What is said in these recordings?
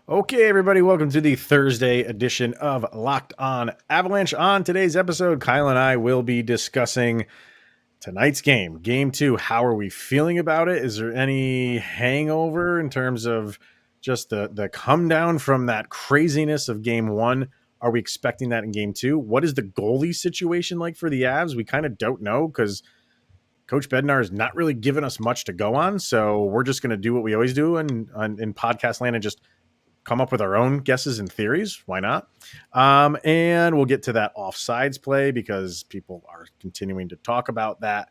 Okay, everybody, welcome to the Thursday edition of Locked On Avalanche. On today's episode, Kyle and I will be discussing tonight's game, Game 2. How are we feeling about it? Is there any hangover in terms of just the come down from that craziness of Game 1? Are we expecting that in Game 2? What is the goalie situation like for the Avs? We kind of don't know because Coach Bednar has not really given us much to go on, so we're just going to do what we always do in podcast land and just come up with our own guesses and theories. Why not? And we'll get to that offsides play because people are continuing to talk about that.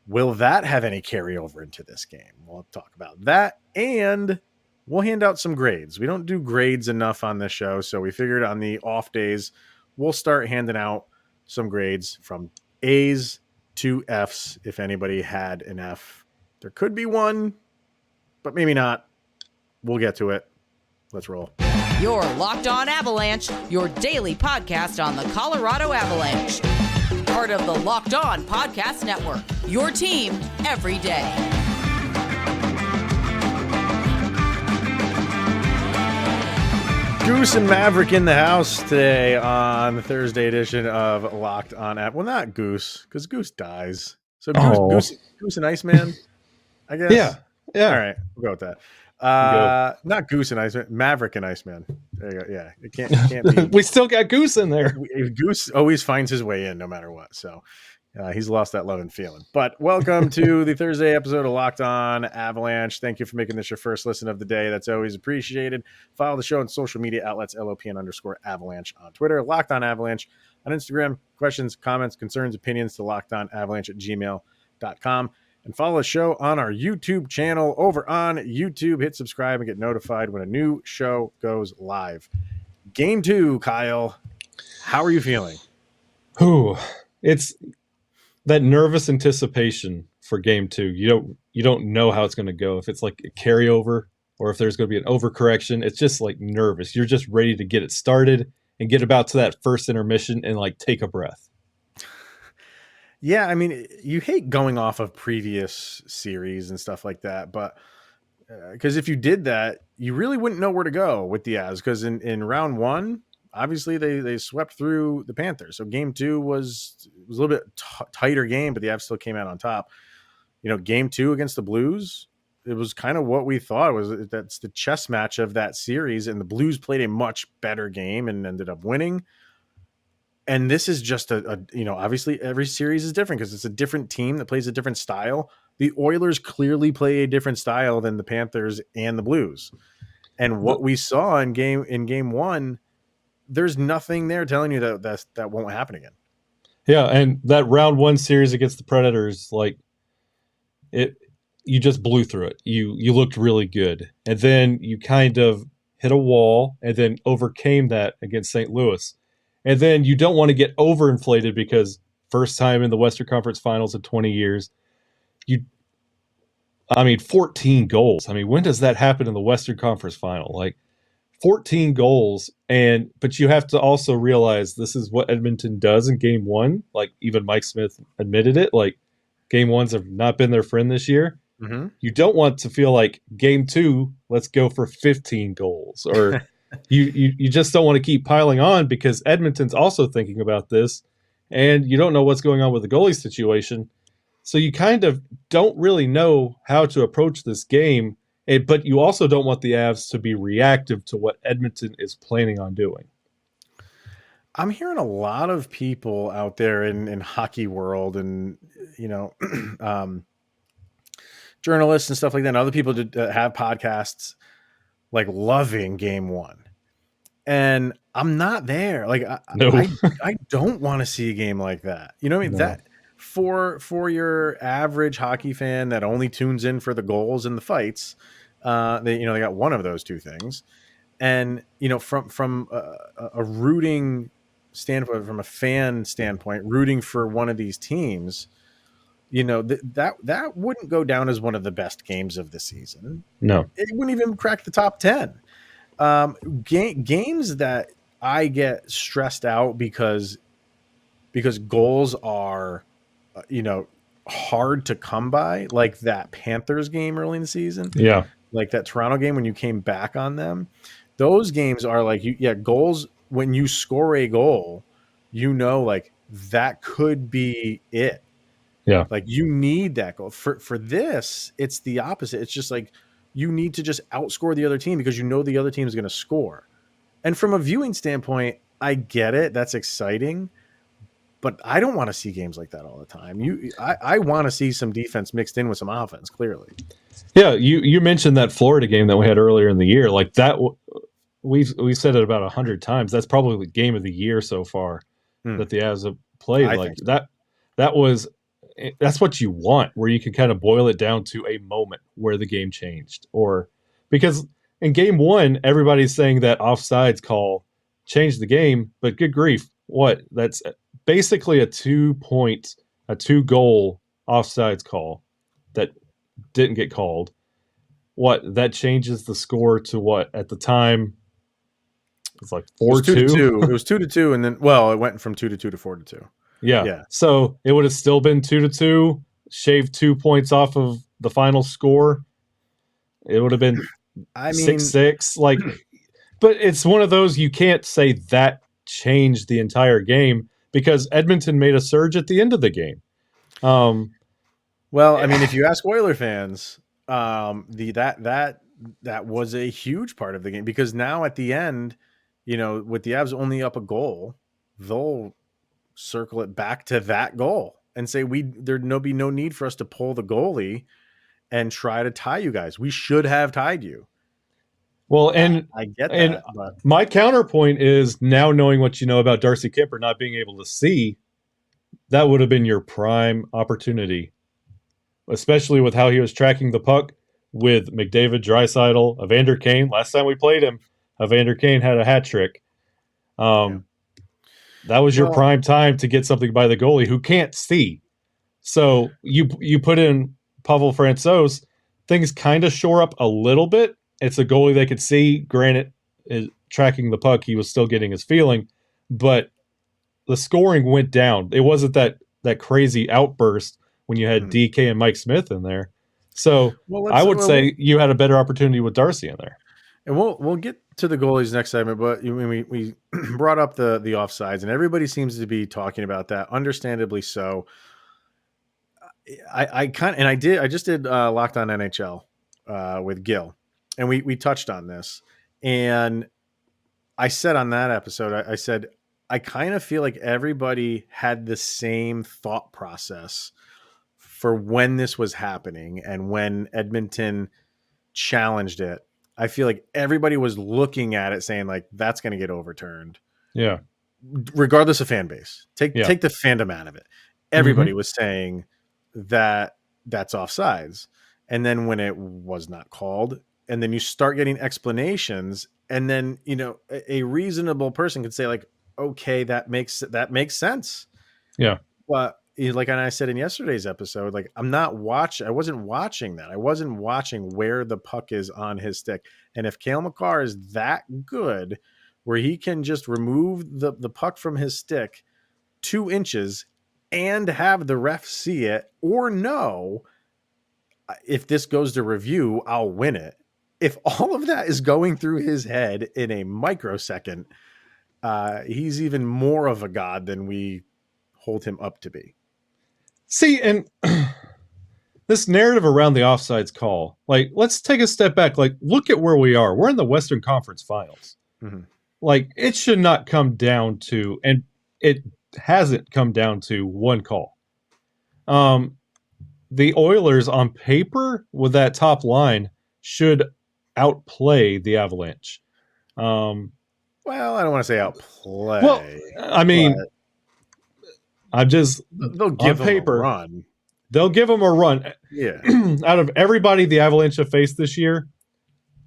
Will that have any carryover into this game? We'll talk about that, and we'll hand out some grades. We don't do grades enough on this show, so we figured on the off days, we'll start handing out some grades from A's to F's if anybody had an F. There could be one, but maybe not. We'll get to it. Let's roll. You're Locked On Avalanche, your daily podcast on the Colorado Avalanche. Part of the Locked On Podcast Network, your team every day. Goose and Maverick in the house today on the Thursday edition of Locked On App. Well, not Goose, because Goose dies. So Goose and Iceman, I guess. Yeah. All right, we'll go with that. Not Goose and Iceman, Maverick and Iceman. There you go. Yeah, it can't be. We still got Goose in there. Goose always finds his way in no matter what. So he's lost that love and feeling. But welcome to the Thursday episode of Locked On Avalanche. Thank you for making this your first listen of the day. That's always appreciated. Follow the show on social media outlets, LOPN_Avalanche on Twitter, Locked On Avalanche on Instagram. Questions, comments, concerns, opinions to lockedonavalanche@gmail.com. And follow the show on our YouTube channel over on YouTube. Hit subscribe and get notified when a new show goes live. Game 2, Kyle. How are you feeling? It's that nervous anticipation for Game 2. You don't know how it's going to go. If it's like a carryover or if there's going to be an overcorrection, it's just like nervous. You're just ready to get it started and get about to that first intermission and like take a breath. Yeah, I mean, you hate going off of previous series and stuff like that, but because if you did that, you really wouldn't know where to go with the Avs. Because in round 1, obviously they swept through the Panthers. So Game 2 was a little bit tighter game, but the Avs still came out on top. You know, Game 2 against the Blues, it was kind of what we thought that's the chess match of that series, and the Blues played a much better game and ended up winning. And this is just obviously every series is different because it's a different team that plays a different style. The Oilers clearly play a different style than the Panthers and the Blues. And what we saw in game 1, there's nothing there telling you that won't happen again. Yeah, and that round 1 series against the Predators, like you just blew through it. You looked really good. And then you kind of hit a wall and then overcame that against St. Louis. And then you don't want to get overinflated because first time in the Western Conference Finals in 20 years. 14 goals. I mean, when does that happen in the Western Conference Final? Like 14 goals, but you have to also realize this is what Edmonton does in Game 1. Like even Mike Smith admitted it. Like Game 1s have not been their friend this year. Mm-hmm. You don't want to feel like Game 2, let's go for 15 goals or. You just don't want to keep piling on because Edmonton's also thinking about this, and you don't know what's going on with the goalie situation. So you kind of don't really know how to approach this game, but you also don't want the Avs to be reactive to what Edmonton is planning on doing. I'm hearing a lot of people out there in hockey world and, journalists and stuff like that, and other people that have podcasts, like loving Game 1. And I'm not there. Like I don't want to see a game like that. You know what I mean? No. That for your average hockey fan that only tunes in for the goals and the fights, they got one of those two things. And from a rooting standpoint, from a fan standpoint, rooting for one of these teams, that wouldn't go down as one of the best games of the season. No, it wouldn't even crack the top 10. Games that I get stressed out because goals are, hard to come by, like that Panthers game early in the season. Yeah. Like that Toronto game when you came back on them. those games are like goals. When you score a goal, like that could be it. Yeah. Like you need that goal. For this, it's the opposite. It's just like you need to just outscore the other team because the other team is going to score. And from a viewing standpoint, I get it. That's exciting. But I don't want to see games like that all the time. I want to see some defense mixed in with some offense, clearly. Yeah, you mentioned that Florida game that we had earlier in the year. Like that, we've said it about 100 times. That's probably the game of the year so far that the Avs have played. I Like think so. that's what you want, where you can kind of boil it down to a moment where the game changed. Or because in game one, everybody's saying that offsides call changed the game, but good grief, what? That's basically a 2-goal offsides call that didn't get called. What? That changes the score to what? At the time, it's like 4-2. It was 2-2, and then it went from 2-2 to 4-2. Yeah. So it would have still been 2-2, shaved 2 points off of the final score. It would have been 6-6. Like, but it's one of those you can't say that changed the entire game because Edmonton made a surge at the end of the game. Well, I mean, if you ask Oiler fans, that was a huge part of the game because now at the end, with the Avs only up a goal, they'll circle it back to that goal and say there'd be no need for us to pull the goalie and try to tie you guys. We should have tied you. Well, and I get and that. But my counterpoint is now knowing what you know about Darcy Kuemper not being able to see, that would have been your prime opportunity, especially with how he was tracking the puck with McDavid, Draisaitl, Evander Kane. Last time we played him, Evander Kane had a hat trick. That was your prime time to get something by the goalie who can't see. So you put in Pavel Francouz, things kind of shore up a little bit. It's a goalie they could see. Granted, tracking the puck, he was still getting his feeling, but the scoring went down. It wasn't that crazy outburst when you had DK and Mike Smith in there. So I would say you had a better opportunity with Darcy in there. And we'll get to the goalies next segment, but we brought up the offsides, and everybody seems to be talking about that, understandably so. I just did Locked On NHL with Gil, and we touched on this, and I said on that episode, I said I kind of feel like everybody had the same thought process for when this was happening and when Edmonton challenged it. I feel like everybody was looking at it saying like, that's going to get overturned. Yeah. Regardless of fan base, take the fandom out of it. Everybody was saying that that's offsides. And then when it was not called, and then you start getting explanations, and then, a reasonable person could say like, okay, that makes sense. Yeah. But like I said in yesterday's episode, like I wasn't watching that. I wasn't watching where the puck is on his stick. And if Cale Makar is that good, where he can just remove the puck from his stick 2 inches and have the ref see it or no, if this goes to review, I'll win it. If all of that is going through his head in a microsecond, he's even more of a god than we hold him up to be. See, and this narrative around the offsides call, like, let's take a step back. Like, look at where we are. We're in the Western Conference Finals. Like, it should not come down to, and it hasn't come down to one call. The Oilers on paper with that top line should outplay the Avalanche. Well, I don't want to say outplay. Well, I mean, I'm just they'll give them a run. They'll give them a run. Yeah. Out of everybody the Avalanche have faced this year,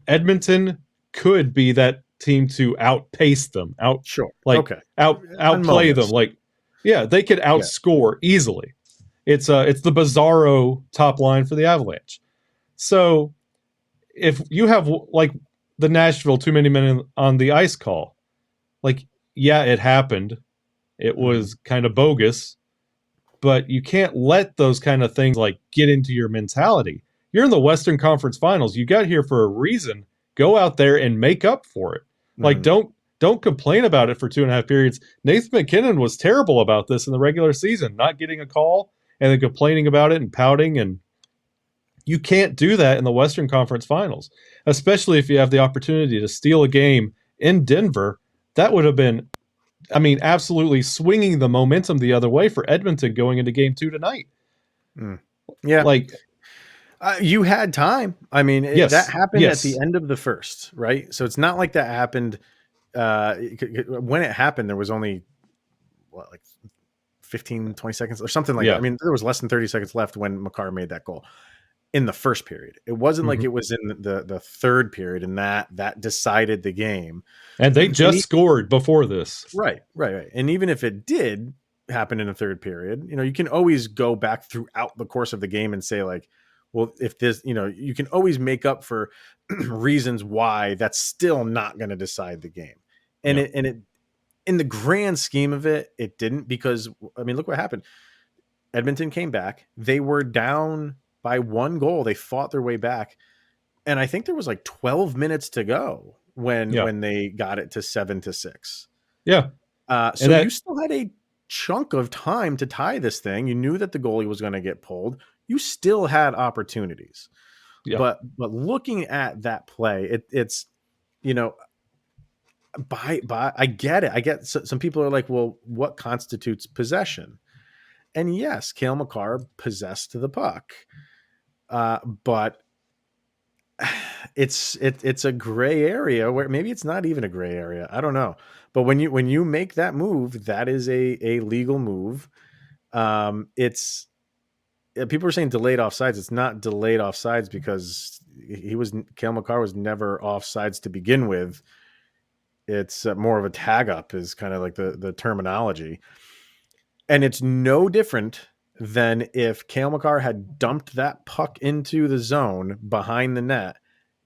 Edmonton could be that team to outpace them. Outplay them. Like, yeah, they could outscore easily. It's the bizarro top line for the Avalanche. So if you have like the Nashville too many men on the ice call, like, yeah, it happened. It was kind of bogus, but you can't let those kind of things like get into your mentality. You're in the Western Conference Finals. You got here for a reason. Go out there and make up for it. Like, Mhm. don't complain about it for 2.5 periods. Nathan McKinnon was terrible about this in the regular season, not getting a call and then complaining about it and pouting. And you can't do that in the Western Conference Finals, especially if you have the opportunity to steal a game in Denver. That would have been, I mean, absolutely swinging the momentum the other way for Edmonton going into game 2 tonight. Mm. Yeah. Like, You had time. I mean, that yes, happened at the yes, end of the first, right? So it's not like that happened. When it happened, there was only what, like 15, 20 seconds or something like that. I yeah. mean, there was less than 30 seconds left when Makar made that goal in the first period. It wasn't like Mhm. it was in the third period and that decided the game. And they And just scored before this. right. And even if it did happen in the third period, you can always go back throughout the course of the game and say like, well, if this, you can always make up for reasons why that's still not going to decide the game. And Yeah. it in the grand scheme of it, it didn't, because I mean, look what happened. Edmonton came back. They were down by 1 goal. They fought their way back. And I think there was like 12 minutes to go Yeah. when they got it to 7-6. Yeah. So And you that, still had a chunk of time to tie this thing. You knew that the goalie was going to get pulled. You still had opportunities. yeah. But looking at that play, it's you know by I get it. I get some people are like, well, what constitutes possession? And yes, Cale Makar possessed the puck, but it's a gray area where maybe it's not even a gray area. I don't know. But when you make that move, that is a legal move. It's people are saying delayed offsides. It's not delayed offsides because Cale Makar was never offsides to begin with. It's more of a tag up is kind of like the terminology. And it's no different than if Cale Makar had dumped that puck into the zone behind the net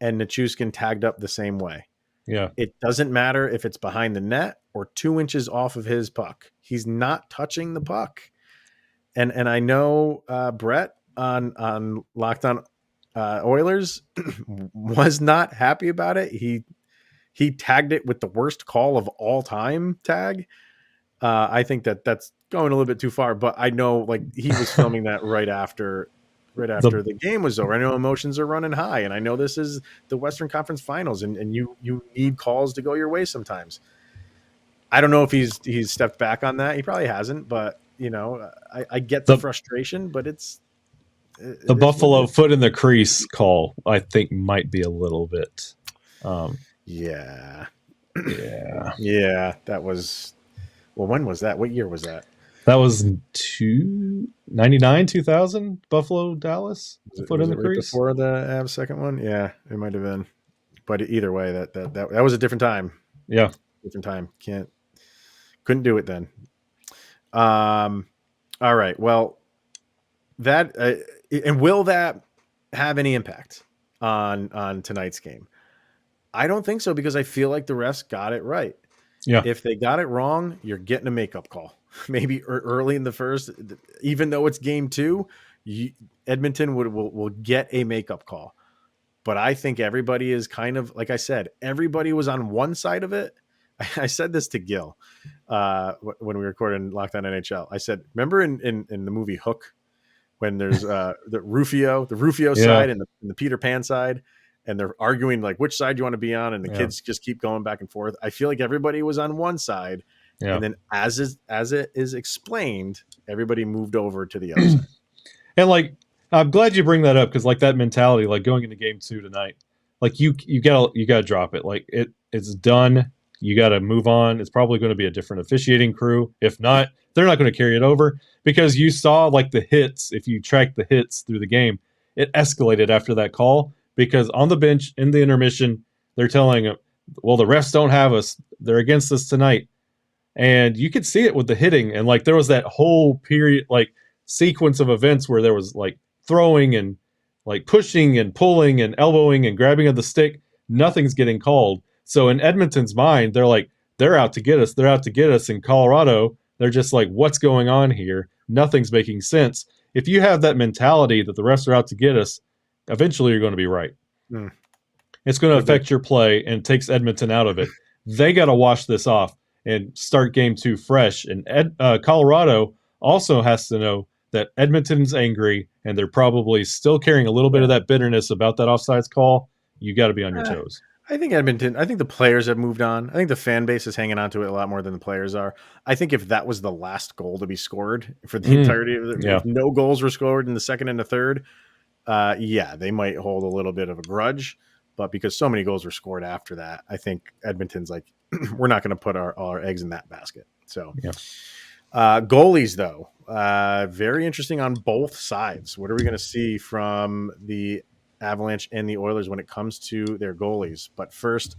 and Nichushkin tagged up the same way. Yeah. It doesn't matter if it's behind the net or 2 inches off of his puck. He's not touching the puck. And I know Brett on Locked On Oilers was not happy about it. He tagged it with the worst call of all time tag. I think that's going a little bit too far, but I know like he was filming that right after the game was over. I know emotions are running high, and I know this is the Western Conference Finals, and you need calls to go your way sometimes. I don't know if he's stepped back on that. He probably hasn't, but I get the frustration, but The Buffalo foot in the crease call, I think, might be a little bit. Yeah. Yeah. That was. Well, when was that? What year was that? That was 99, 2000, Buffalo, Dallas. Foot in the right crease. Before the Avs second one? Yeah, it might have been. But either way, that was a different time. Yeah. Different time. Couldn't do it then. All right. Well, that and will that have any impact on tonight's game? I don't think so, because I feel like the refs got it right. Yeah. If they got it wrong, you're getting a makeup call. Maybe early in the first, even though it's game 2, Edmonton will get a makeup call. But I think everybody is kind of, like I said, everybody was on one side of it. I said this to Gil when we recorded Locked On NHL. I said, remember in the movie Hook, when there's the Rufio side and the Peter Pan side, and they're arguing like which side you want to be on, and the kids just keep going back and forth. I feel like everybody was on one side, and then as it is explained, everybody moved over to the other side. And like, I'm glad you bring that up, because like that mentality, like going into game 2 tonight, like you gotta drop it. Like it's done. You got to move on. It's probably going to be a different officiating crew. If not, they're not going to carry it over, because you saw like the hits. If you track the hits through the game, it escalated after that call, because on the bench in the intermission, they're telling them, well, the refs don't have us. They're against us tonight. And you could see it with the hitting. And like, there was that whole period, like sequence of events where there was like throwing and like pushing and pulling and elbowing and grabbing of the stick. Nothing's getting called. So in Edmonton's mind, they're like, they're out to get us. They're out to get us. In Colorado, they're just like, what's going on here? Nothing's making sense. If you have that mentality that the refs are out to get us, eventually you're going to be right. It's going to affect your play, and it takes Edmonton out of it. they got to wash this off and start game 2 fresh. And Colorado also has to know that Edmonton's angry and they're probably still carrying a little bit of that bitterness about that offsides call. You got to be on your toes. I think Edmonton, I think the players have moved on. I think the fan base is hanging on to it a lot more than the players are. I think if that was the last goal to be scored for the entirety of it, if no goals were scored in the second and the third, they might hold a little bit of a grudge. But because so many goals were scored after that, I think Edmonton's like, we're not going to put all our eggs in that basket. So, goalies, though, very interesting on both sides. What are we going to see from the Avalanche and the Oilers when it comes to their goalies? But first,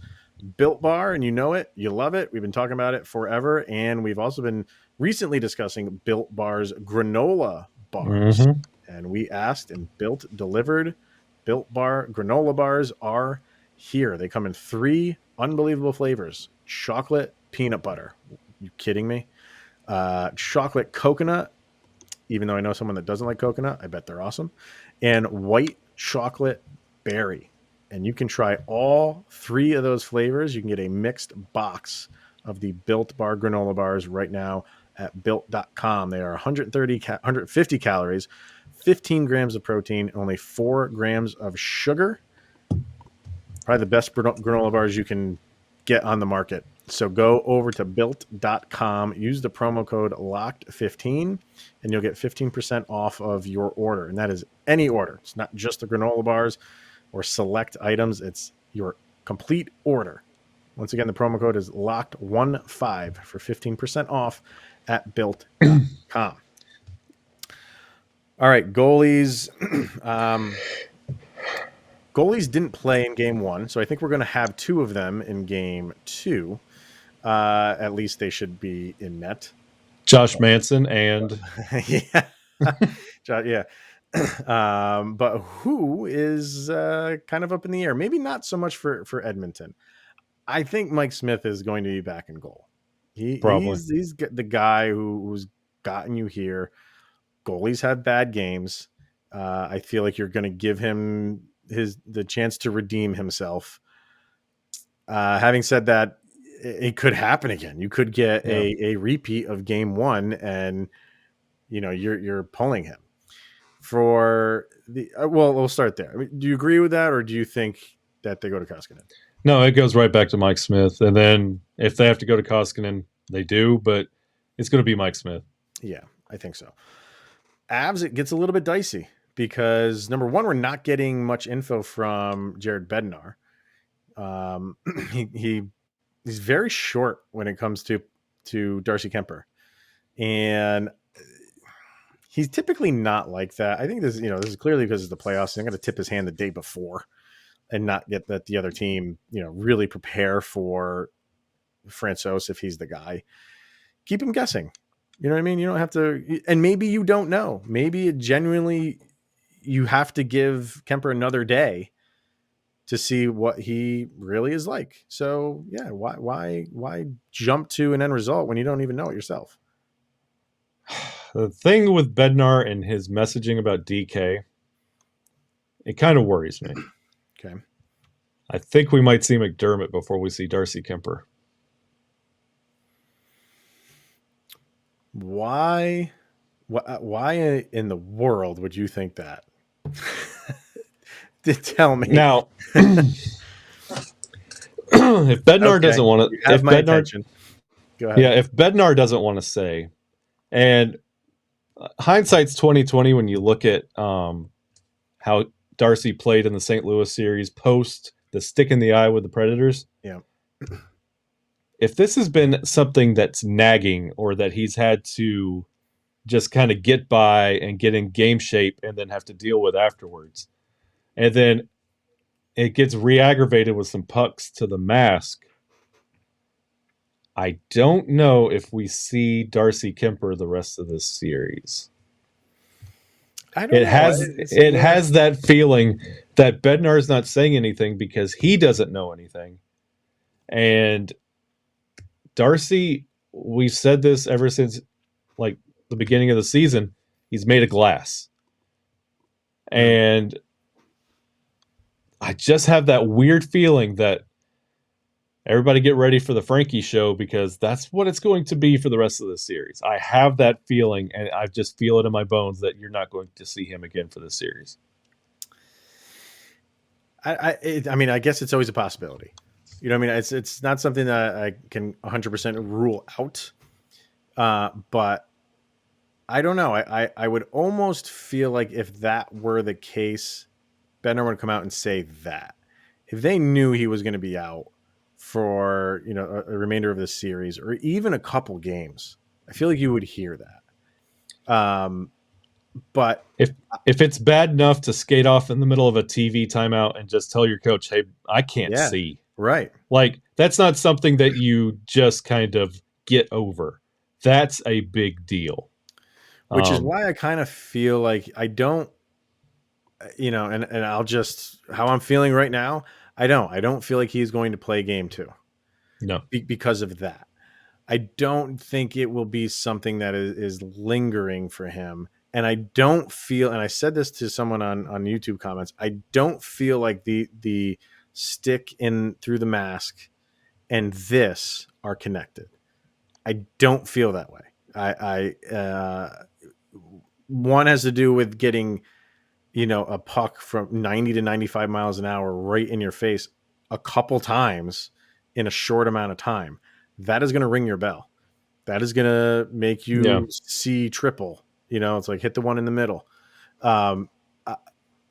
Built Bar, and you know it, you love it. We've been talking about it forever, and we've also been recently discussing Built Bar's granola bars. And we asked, and Built delivered. Built Bar granola bars are here. They come in 3 unbelievable flavors: chocolate peanut butter. You kidding me? Chocolate coconut. Even though I know someone that doesn't like coconut, I bet they're awesome. And white chocolate berry. And you can try all 3 of those flavors. You can get a mixed box of the Built Bar granola bars right now at built.com. They are 150 calories, 15 grams of protein, only 4 grams of sugar. Probably the best granola bars you can get on the market. So go over to built.com, use the promo code LOCKED15, and you'll get 15% off of your order. And that is any order. It's not just the granola bars or select items. It's your complete order. Once again, the promo code is LOCKED15 for 15% off at built.com. All right, goalies. Goalies didn't play in game 1, so I think we're going to have 2 of them in game 2. At least they should be in net. Josh Manson and but who is kind of up in the air? Maybe not so much for Edmonton. I think Mike Smith is going to be back in goal. He's the guy who's gotten you here. Goalies have bad games. I feel like you're going to give him the chance to redeem himself. Having said that, it could happen again. You could get a repeat of game 1, and you're pulling him for the. We'll start there. I mean, do you agree with that, or do you think that they go to Koskinen? No, it goes right back to Mike Smith, and then if they have to go to Koskinen, they do. But it's going to be Mike Smith. Yeah, I think so. Avs, it gets a little bit dicey because number one, we're not getting much info from Jared Bednar. He's very short when it comes to Darcy Kuemper, and he's typically not like that. I think this is clearly because of the playoffs. He's going to tip his hand the day before and not get that the other team, really prepare for Francouz if he's the guy. Keep him guessing. You know what I mean? You don't have to, and maybe you don't know. Maybe it genuinely, you have to give Kuemper another day to see what he really is like. So yeah, why jump to an end result when you don't even know it yourself? The thing with Bednar and his messaging about DK, it kind of worries me. Okay. I think we might see McDermott before we see Darcy Kuemper. Why in the world would you think that? Tell me. Now, if Bednar doesn't want to, if Bednar, go ahead. Yeah, if Bednar doesn't want to say, and hindsight's 2020 when you look at how Darcy played in the St. Louis series post the stick in the eye with the Predators. Yeah. If this has been something that's nagging or that he's had to just kind of get by and get in game shape and then have to deal with afterwards, and then it gets re-aggravated with some pucks to the mask, I don't know if we see Darcy Kuemper the rest of this series. It has that feeling that Bednar's not saying anything because he doesn't know anything. And Darcy, we've said this ever since like the beginning of the season, he's made of glass. And I just have that weird feeling that everybody get ready for the Frankie show because that's what it's going to be for the rest of the series. I have that feeling, and I just feel it in my bones that you're not going to see him again for this series. I mean, I guess it's always a possibility. You know what I mean? It's not something that I can 100% rule out. But I don't know. I would almost feel like if that were the case, Bednar would come out and say that. If they knew he was going to be out for, you know, a remainder of the series or even a couple games, I feel like you would hear that. But if it's bad enough to skate off in the middle of a TV timeout and just tell your coach, "Hey, I can't see." Right. Like, that's not something that you just kind of get over. That's a big deal. Which is why I kind of feel like I don't, you know, and I'll just, how I'm feeling right now, I don't feel like he's going to play game 2. No. Because of that. I don't think it will be something that is lingering for him. And I don't feel, and I said this to someone on YouTube comments, I don't feel like the stick in through the mask and this are connected. I don't feel that way. One has to do with getting, you know, a puck from 90 to 95 miles an hour right in your face a couple times in a short amount of time. That is going to ring your bell. That is going to make you see triple. You know, it's like hit the one in the middle.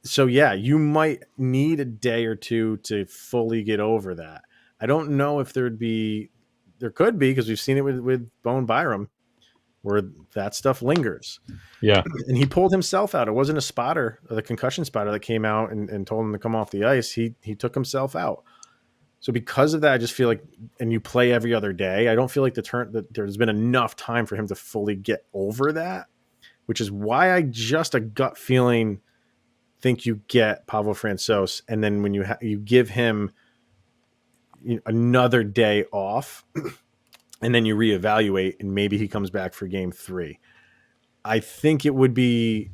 So yeah, you might need a day or two to fully get over that. I don't know if there could be, because we've seen it with Bone Byram, where that stuff lingers. Yeah. And he pulled himself out. It wasn't a spotter, the concussion spotter that came out and told him to come off the ice. He took himself out. So because of that, I just feel like, and you play every other day, I don't feel like that there's been enough time for him to fully get over that, which is why I just a gut feeling think you get Pavel Francouz. And then when you give him another day off and then you reevaluate and maybe he comes back for game 3. I think it would be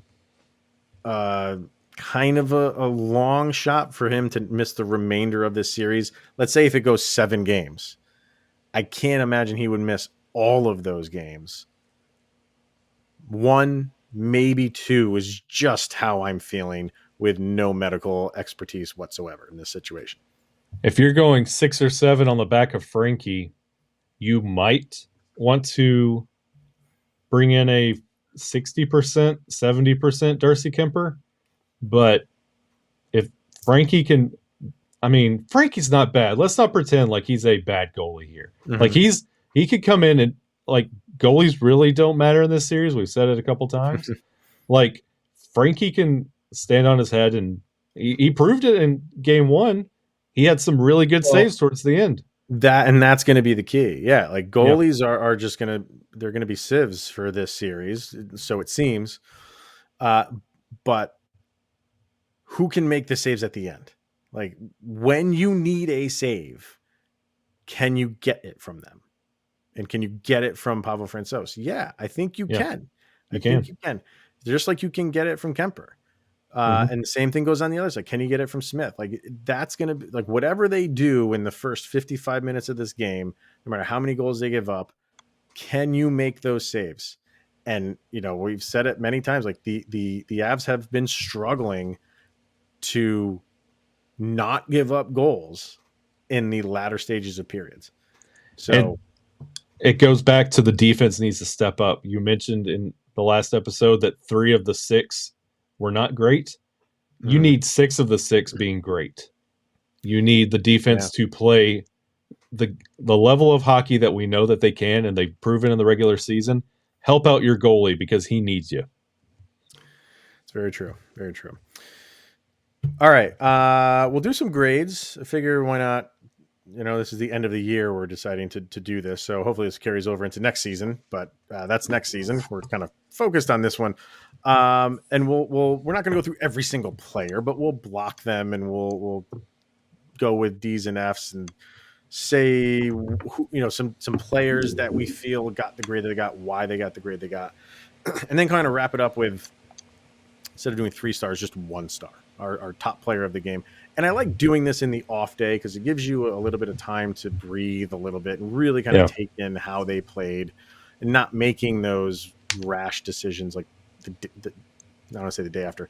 kind of a long shot for him to miss the remainder of this series. Let's say if it goes 7 games, I can't imagine he would miss all of those games. 1, maybe 2 is just how I'm feeling with no medical expertise whatsoever in this situation. If you're going 6 or 7 on the back of Frankie, you might want to bring in a 60%, 70% Darcy Kuemper. But if Frankie can, I mean, Frankie's not bad. Let's not pretend like he's a bad goalie here. Mm-hmm. Like he could come in and, like, goalies really don't matter in this series. We've said it a couple times. Like, Frankie can stand on his head, and he proved it in game 1. He had some really good saves towards the end. That's going to be the key. Yeah. Like, goalies are just they're going to be sieves for this series. So it seems, but who can make the saves at the end? Like, when you need a save, can you get it from them? And can you get it from Pavel Francouz? Yeah, I think you can. I think you can. Just like you can get it from Kuemper. And the same thing goes on the other side. Can you get it from Smith? Like, that's going to be, like, whatever they do in the first 55 minutes of this game, no matter how many goals they give up, can you make those saves? And, you know, we've said it many times, like the Avs have been struggling to not give up goals in the latter stages of periods. So and it goes back to the defense needs to step up. You mentioned in the last episode that 3 of the 6 were not great. You need 6 of the 6 being great. You need the defense to play the level of hockey that we know that they can, and they've proven in the regular season. Help out your goalie because he needs you. It's very true. Very true. All right. We'll do some grades. I figure why not? You know, this is the end of the year. We're deciding to do this. So hopefully this carries over into next season, but that's next season. We're kind of focused on this one. And we're not going to go through every single player, but we'll block them and we'll go with D's and F's and say, who, you know, some players that we feel got the grade that they got, why they got the grade they got, and then kind of wrap it up with, instead of doing 3 stars, just 1 star. our top player of the game. And I like doing this in the off day because it gives you a little bit of time to breathe a little bit and really kind of take in how they played and not making those rash decisions like I don't want to say the day after,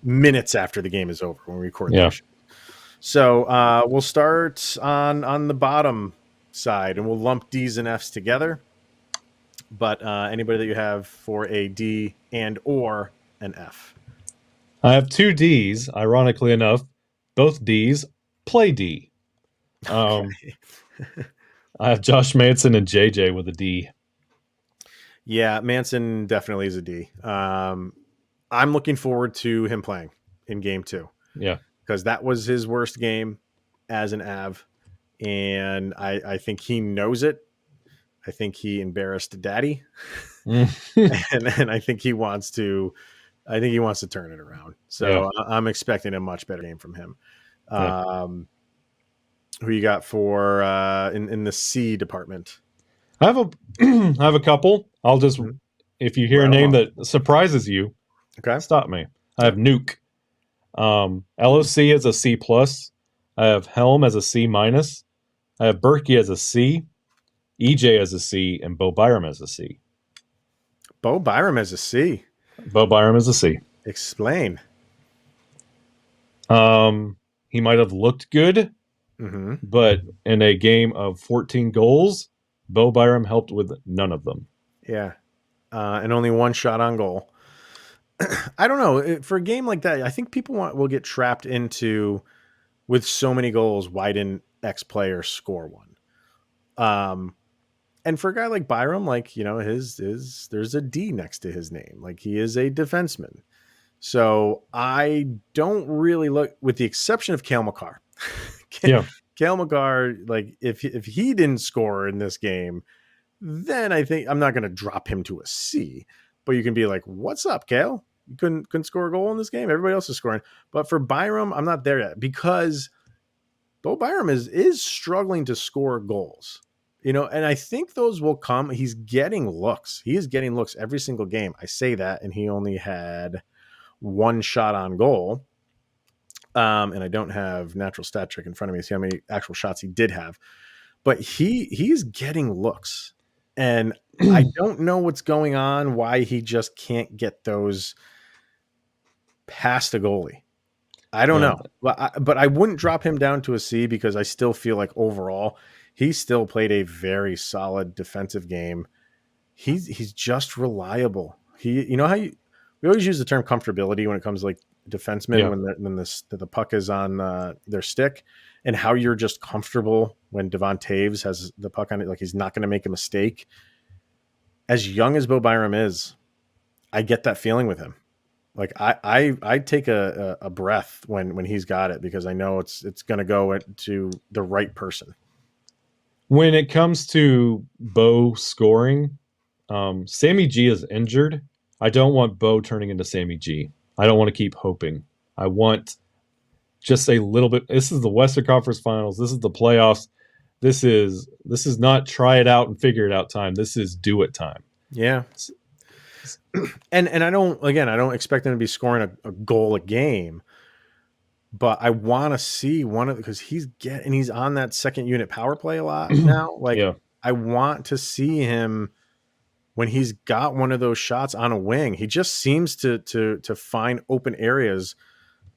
minutes after the game is over when we record the show. So we'll start on the bottom side and we'll lump D's and F's together. But anybody that you have for a D and or an F? I have 2 D's. Ironically enough, both D's play D. Okay. I have Josh Manson and JJ with a D. Yeah, Manson definitely is a D. I'm looking forward to him playing in game 2. Yeah. Because that was his worst game as an Av. And I think he knows it. I think he embarrassed Daddy. and I think he wants to turn it around. So I'm expecting a much better game from him. Who you got for in the C department? I have a couple. I'll just if you hear a name that surprises you, stop me. I have Nuke. LOC as a C plus. I have Helm as a C minus. I have Berkey as a C, EJ as a C, and Bo Byram as a C. Bo Byram as a C. Bo Byram as a C. Explain. He might have looked good, but in a game of 14 goals, Bo Byram helped with none of them. Yeah. And only one shot on goal. I don't know. For a game like that, I think people will get trapped into, with so many goals, why didn't X player score one? And for a guy like Byram, like, you know, there's a D next to his name. Like, he is a defenseman. So I don't really look, with the exception of Cale Makar. Cale Makar, like, if he didn't score in this game, then I think I'm not going to drop him to a C. But you can be like, what's up, Cale? You couldn't score a goal in this game. Everybody else is scoring. But for Byram, I'm not there yet because Bo Byram is struggling to score goals. You know, and I think those will come. He's getting looks. He is getting looks every single game. I say that, and he only had one shot on goal. And I don't have natural stat trick in front of me to see how many actual shots he did have. But he's getting looks. And I don't know what's going on, why he just can't get those past the goalie. I don't know. But I wouldn't drop him down to a C because I still feel like overall he still played a very solid defensive game. He's just reliable. You know how we always use the term comfortability when it comes to like defensemen when the puck is on their stick, and how you're just comfortable when Devon Taves has the puck on it, like he's not going to make a mistake. As young as Bo Byram is, I get that feeling with him. Like I take a breath when he's got it because I know it's going to go to the right person. When it comes to Bo scoring, Sammy G is injured. I don't want Bo turning into Sammy G. I don't want to keep hoping. I want just a little bit. This is the Western Conference Finals. This is the playoffs. This is not try it out and figure it out time. This is do it time. Yeah. And I don't expect him to be scoring a goal a game, but I want to see because he's on that second unit power play a lot now. Like I want to see him when he's got one of those shots on a wing. He just seems to find open areas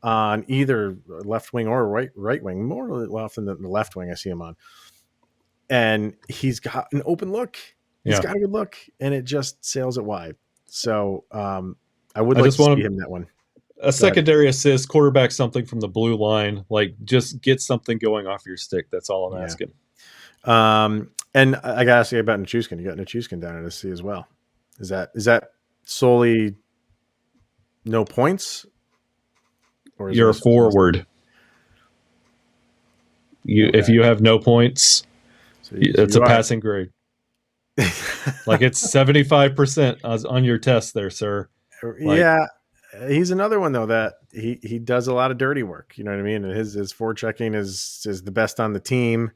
on either left wing or right wing, more often than the left wing I see him on. And he's got an open look. He's got a good look, and it just sails it wide. So I would like to see him that one. A secondary assist, quarterback something from the blue line, like just get something going off your stick. That's all I'm asking. And I got to ask you about Nichushkin. You got Nichushkin down at a C as well. Is that solely no points? Or you're a forward. If you have no points, it's a passing grade. Like it's 75% on your test there, sir. Yeah. He's another one though that he does a lot of dirty work. You know what I mean? And his forechecking is the best on the team.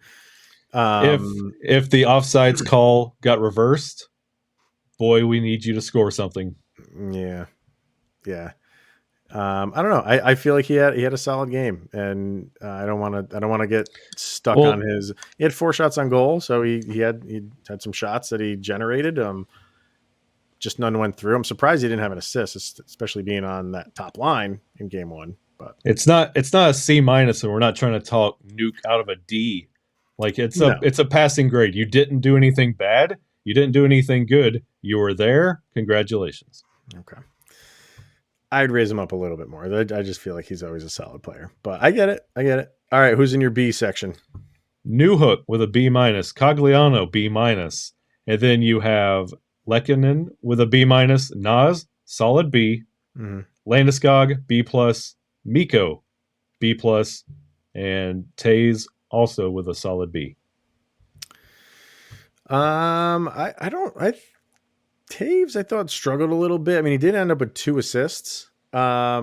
If the offsides call got reversed, boy, we need you to score something. Yeah. I don't know. I feel like he had a solid game, and I don't want to get stuck on Well, his. He had 4 shots on goal, so he had some shots that he generated. Just none went through. I'm surprised he didn't have an assist, especially being on that top line in game 1. But it's not a C minus, and we're not trying to talk nuke out of a D. Like no, it's a passing grade. You didn't do anything bad. You didn't do anything good. You were there. Congratulations. okay. I'd raise him up a little bit more. I just feel like he's always a solid player. But I get it. All right, who's in your B section? Newhook with a B minus. Cogliano B minus, and then you have Lekkonen with a B minus. Nas solid B. Mm-hmm. Landeskog B plus. Miko B plus, and Tays also with a solid B. Taves, I thought struggled a little bit. I mean, he did end up with 2 assists. I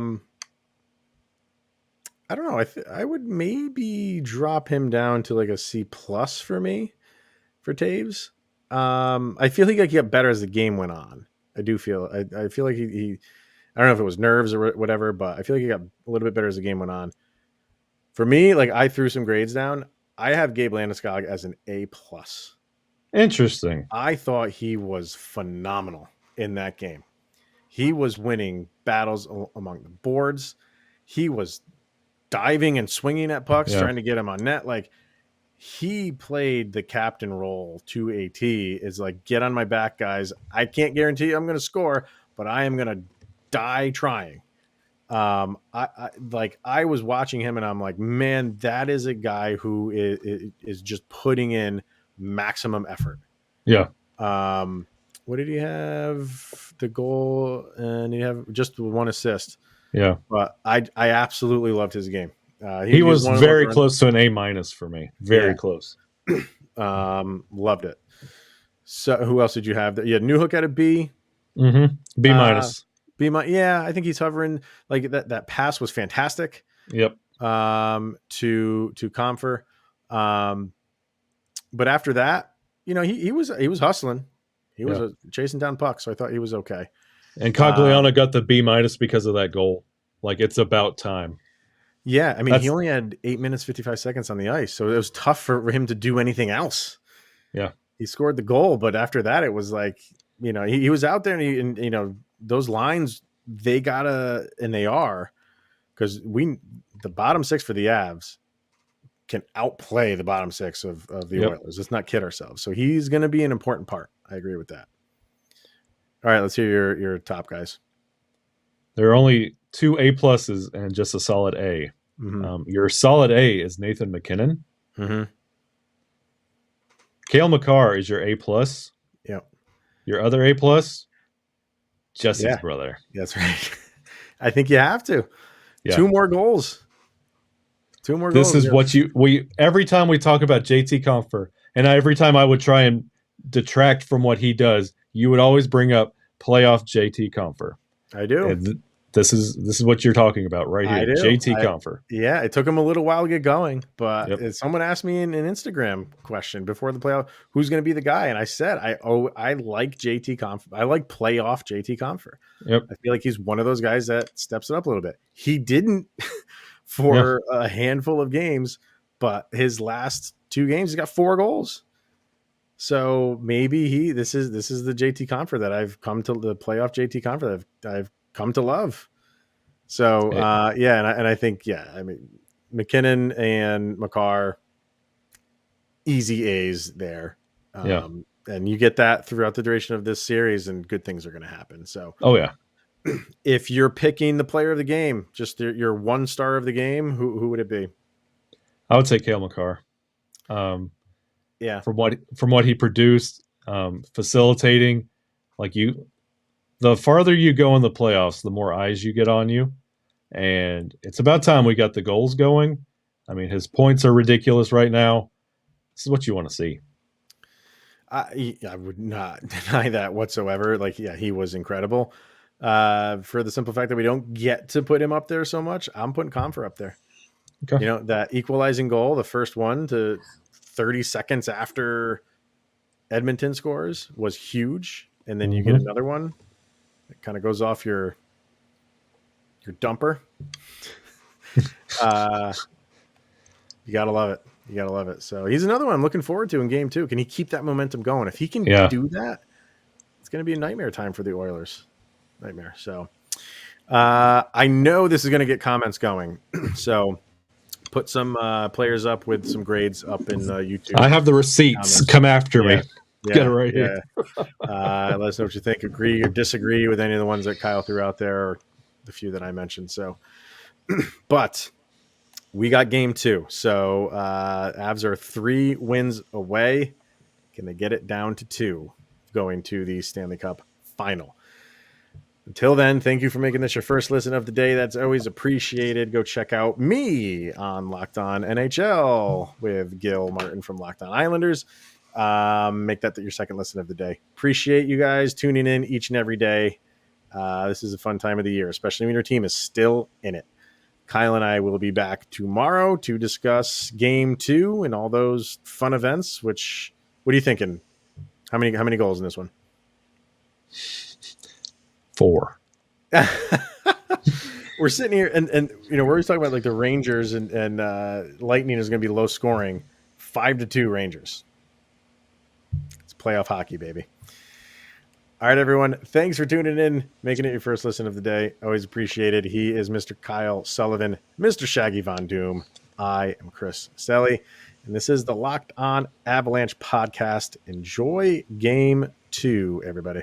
don't know. I would maybe drop him down to like a C plus for me for Taves. I feel he got better as the game went on. I do feel. I feel like he. I don't know if it was nerves or whatever, but I feel like he got a little bit better as the game went on. For me, like I threw some grades down. I have Gabe Landeskog as an A plus. Interesting. I thought he was phenomenal in that game. He was winning battles among the boards. He was diving and swinging at pucks, trying to get him on net. Like he played the captain role to a T. Is like, get on my back, guys. I can't guarantee I'm going to score, but I am going to die trying. I was watching him and I'm like, man, that is a guy who is just putting in maximum effort. Yeah. What did he have? The goal, and he have just 1 assist. Yeah. But I absolutely loved his game. He was very close to an A minus for me. Very close. Loved it. So who else did you have? You had Newhook at a B. Mm-hmm. B minus. B minus. Yeah, I think he's hovering. Like that pass was fantastic. Yep. To Kuemper. But after that, he was hustling. He was chasing down pucks, so I thought he was okay. And Cogliano got the B minus because of that goal. Like, it's about time. Yeah, I mean, he only had 8 minutes 55 seconds on the ice, so it was tough for him to do anything else. Yeah, he scored the goal, but after that, it was like, he was out there, and those lines, they gotta, and they are, because the bottom 6 for the Avs can outplay the bottom 6 of the Oilers. Let's not kid ourselves. So he's going to be an important part. I agree with that. All right, let's hear your top guys. There are only 2 A pluses and just a solid A. Mm-hmm. Your solid A is Nathan MacKinnon. Mm-hmm. Cale Makar is your A plus. Yep. Your other A plus, Jesse's brother. That's right. I think you have to. Yeah. 2 more goals. 2 more this goals. Is what we every time we talk about JT Kuemper, and every time I would try and detract from what he does, you would always bring up playoff JT Kuemper. I do. And this is what you're talking about right here, JT Kuemper. Yeah, it took him a little while to get going, but someone asked me in an Instagram question before the playoff, who's going to be the guy, and I said I like JT Kuemper. I like playoff JT Kuemper. Yep. I feel like he's one of those guys that steps it up a little bit. He didn't for a handful of games, but his last 2 games, he's got 4 goals. So maybe this is the JT Kuemper that I've come to, the playoff JT Kuemper that I've come to love. So and I think I mean, McKinnon and Makar, easy A's there. And you get that throughout the duration of this series, and good things are going to happen. So if you're picking the player of the game, just your 1 star of the game, who would it be? I would say Cale Makar. From what he produced, facilitating, the farther you go in the playoffs, the more eyes you get on you, and it's about time we got the goals going. I mean, his points are ridiculous right now. This is what you want to see. I would not deny that whatsoever. He was incredible. For the simple fact that we don't get to put him up there so much, I'm putting Kuemper up there. Okay. That equalizing goal, the first one to 30 seconds after Edmonton scores, was huge. And then you get another one that kind of goes off your your dumper. You gotta love it. You gotta love it. So he's another one I'm looking forward to in game 2. Can he keep that momentum going? If he can do that, it's going to be a nightmare time for the Oilers. Nightmare. So I know this is going to get comments going. So put some players up with some grades up in YouTube. I have the receipts. Come after me. Get it right here. Let us know what you think. Agree or disagree with any of the ones that Kyle threw out there, or the few that I mentioned. So, but we got game 2. So Avs are 3 wins away. Can they get it down to 2 going to the Stanley Cup final? Until then, thank you for making this your first listen of the day. That's always appreciated. Go check out me on Locked On NHL with Gil Martin from Locked On Islanders. Make that your second listen of the day. Appreciate you guys tuning in each and every day. This is a fun time of the year, especially when your team is still in it. Kyle and I will be back tomorrow to discuss game 2 and all those fun events. What are you thinking? How many goals in this one? 4. We're sitting here and we're always talking about like the Rangers and Lightning is going to be low scoring. 5-2 Rangers. It's playoff hockey, baby. All right, everyone. Thanks for tuning in, making it your first listen of the day. Always appreciated. He is Mr. Kyle Sullivan, Mr. Shaggy Von Doom. I am Chris Selly, and this is the Locked On Avalanche podcast. Enjoy game 2, everybody.